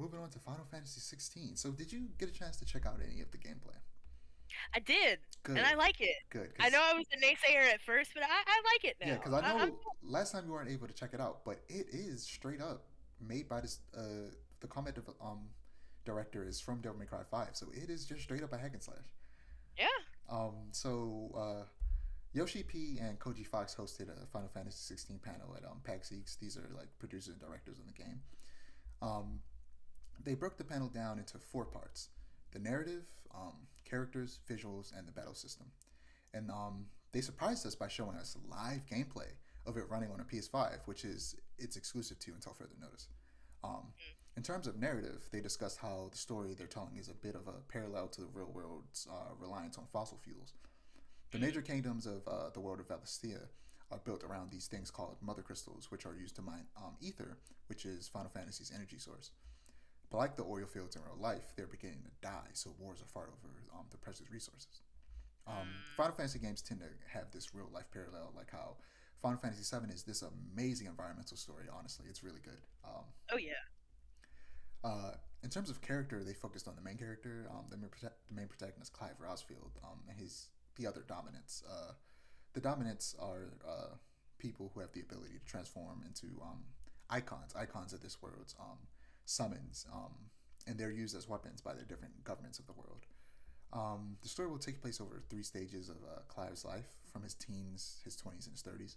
moving on to Final Fantasy 16. So, did you get a chance to check out any of the gameplay? I did, and I Good, like it. good, I know because I was a naysayer at first, but I like it yeah, now. because I I'm know last time you weren't able to check it out, but it is straight up made by this. The director is from Devil May Cry 5, so it is just straight up a hack and slash. yeah. Yoshi P and Koji Fox hosted a Final Fantasy 16 panel at PAX East. These are like producers and directors in the game. Um, they broke the panel down into four parts: the narrative, characters, visuals, and the battle system. And they surprised us by showing us live gameplay of it running on a PS5, which is it's exclusive to until further notice. Um, in terms of narrative, they discussed how the story they're telling is a bit of a parallel to the real world's reliance on fossil fuels. The Mm, major kingdoms of the world of Valistia are built around these things called mother crystals, which are used to mine ether, which is Final Fantasy's energy source. But like the oil fields in real life, they're beginning to die, so wars are fought over the precious resources. mm. Final Fantasy games tend to have this real life parallel, like how Final Fantasy VII is this amazing environmental story. Honestly, it's really good. Oh yeah. Uh, in terms of character, they focused on the main character, the main protagonist, Clive Rosfield, and his the other dominants. The dominants are people who have the ability to transform into icons of this world's summons, and they're used as weapons by the different governments of the world. The story will take place over three stages of Clive's life, from his teens, his 20s, and his 30s.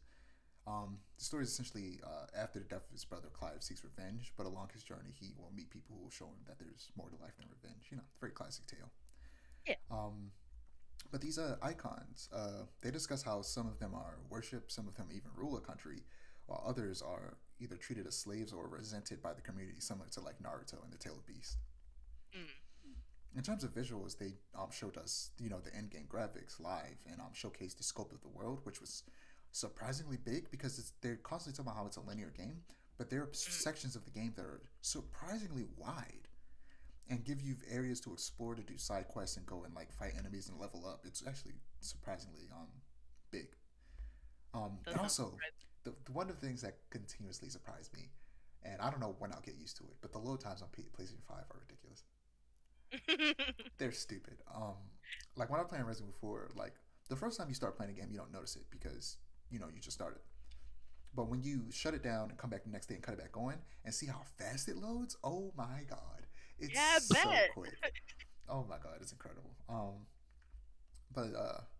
The story is essentially after the death of his brother, Clive seeks revenge, but along his journey, he will meet people who will show him that there's more to life than revenge. You know, very classic tale. Yeah. Um, but these icons, they discuss how some of them are worshipped, some of them even rule a country, while others are either treated as slaves or resented by the community, similar to like Naruto and the Tale of Beast. Mm. In terms of visuals, they showed us, the end-game graphics live and showcased the scope of the world, which was surprisingly big because they're constantly talking about how it's a linear game, but there are Mm. sections of the game that are surprisingly wide and give you areas to explore, to do side quests, and go and like fight enemies and level up. It's actually surprisingly big. That And sounds also, one of the things that continuously surprised me, and I don't know when I'll get used to it, but the load times on PlayStation 5 are ridiculous. surprising. They're stupid. Like when I'm playing Resident Evil 4, like the first time you start playing a game, you don't notice it because you just started. But when you shut it down and come back the next day and cut it back on and see how fast it loads, oh my god, it's Yeah, I so bet. quick. Oh my god, it's incredible. But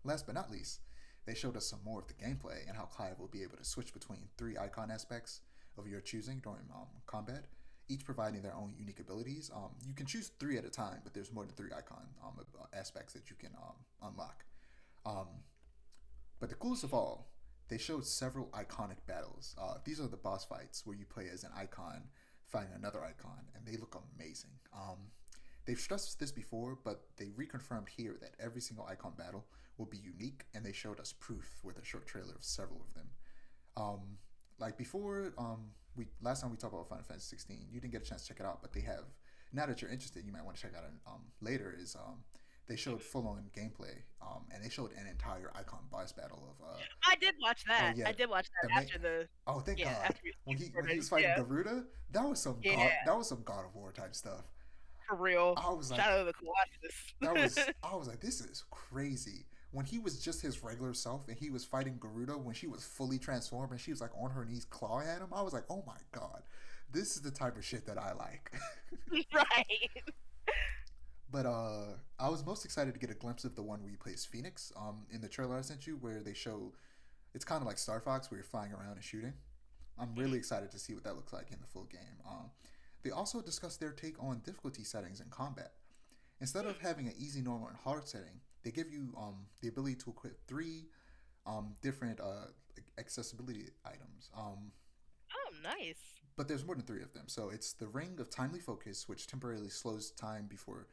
last but not least, they showed us some more of the gameplay and how Clive will be able to switch between three icon aspects of your choosing during combat, each providing their own unique abilities. You can choose three at a time, but there's more than three icon aspects that you can unlock. Um, but the coolest of all, they showed several iconic battles. These are the boss fights where you play as an icon fighting another icon, and they look amazing. They've stressed this before, but they reconfirmed here that every single icon battle will be unique, and they showed us proof with a short trailer of several of them. Um, like before, we last time we talked about Final Fantasy 16, you didn't get a chance to check it out, but they have. Now that you're interested, you might want to check out it later. Is They showed full on gameplay, and they showed an entire icon boss battle of I did watch oh that. yeah, I did watch the that main. after the Oh thank yeah, God, after we when he recorded. was fighting Yeah. Garuda, Yeah, that was some God of War type stuff. for real. I was like, Shadow of the Colossus. I was like, this is crazy. When he was just his regular self and he was fighting Garuda when she was fully transformed and she was like on her knees clawing at him, I was like, oh my god, this is the type of shit that I like. Right. But I was most excited to get a glimpse of the one where you play as Phoenix. In the trailer I sent you, where they show it's kind of like Star Fox, where you're flying around and shooting. I'm really excited to see what that looks like in the full game. They also discussed their take on difficulty settings in combat. Instead of having an easy, normal, and hard setting, they give you the ability to equip three different accessibility items. Oh, nice. But there's more than three of them. So it's the Ring of Timely Focus, which temporarily slows time before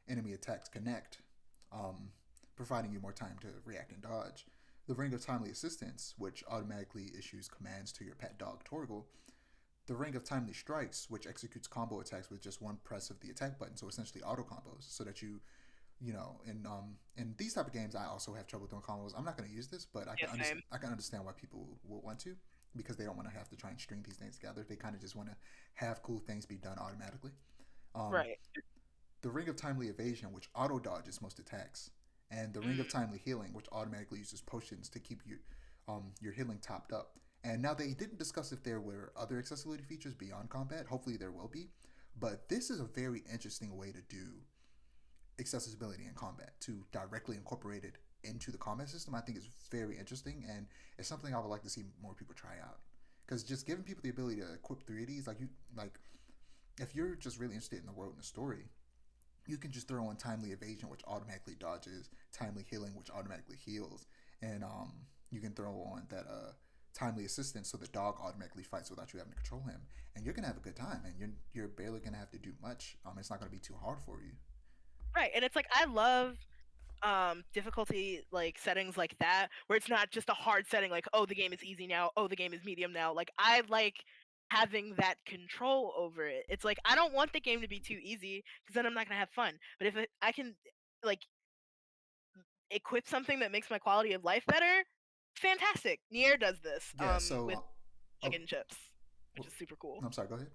enemy attacks connect, um, providing you more time to react and dodge. The Ring of Timely Assistance, which automatically issues commands to your pet dog Torgal. The Ring of Timely Strikes, which executes combo attacks with just one press of the attack button, so essentially auto combos, so that in these type of games, I also have trouble doing combos. I'm not going to use this, but Yeah, same. I can understand why people will want to, because they don't want to have to try and string these things together. They kind of just want to have cool things be done automatically. Right. The Ring of Timely Evasion, which auto dodges most attacks, and the Ring of Mm. Timely Healing, which automatically uses potions to keep your healing topped up. And now they didn't discuss if there were other accessibility features beyond combat. Hopefully there will be, but this is a very interesting way to do accessibility in combat to directly incorporate it into the combat system. I think is very interesting, and it's something I would like to see more people try out. Because just giving people the ability to equip 3ds, like if you're just really interested in the world and the story, you can just throw on timely evasion, which automatically dodges, timely healing, which automatically heals, and you can throw on that timely assistance, so the dog automatically fights without you having to control him, and you're gonna have a good time, and you're barely gonna have to do much. It's not gonna be too hard for you. Right. And it's like I love difficulty like settings like that where it's not just a hard setting like, oh, the game is easy now, oh, the game is medium now. Like I like having that control over it. It's like I don't want the game to be too easy because then I'm not gonna have fun. But if I can like equip something that makes my quality of life better, fantastic. Nier does this Yeah. So, with oh, plug-in chips, which well, is super cool. I'm sorry. Go ahead.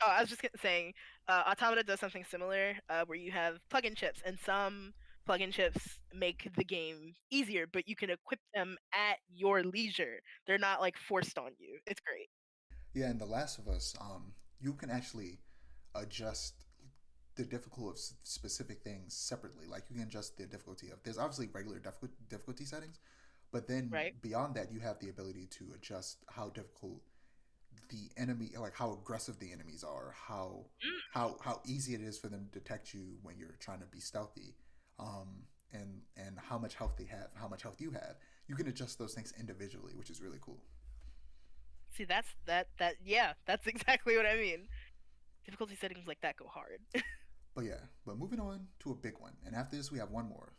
Oh, I was just saying, Automata does something similar, where you have plug-in chips, and some plug-in chips make the game easier, but you can equip them at your leisure. They're not like forced on you. It's great. Yeah, in The Last of Us, you can actually adjust the difficulty of specific things separately. Like you can adjust the difficulty of. There's obviously regular difficulty settings, but then Right? beyond that, you have the ability to adjust how difficult the enemy, like how aggressive the enemies are, how easy it is for them to detect you when you're trying to be stealthy, and how much health they have, how much health you have. You can adjust those things individually, which is really cool. See, that yeah, that's exactly what I mean. Difficulty settings like that go hard. But yeah, but moving on to a big one, and after this we have one more.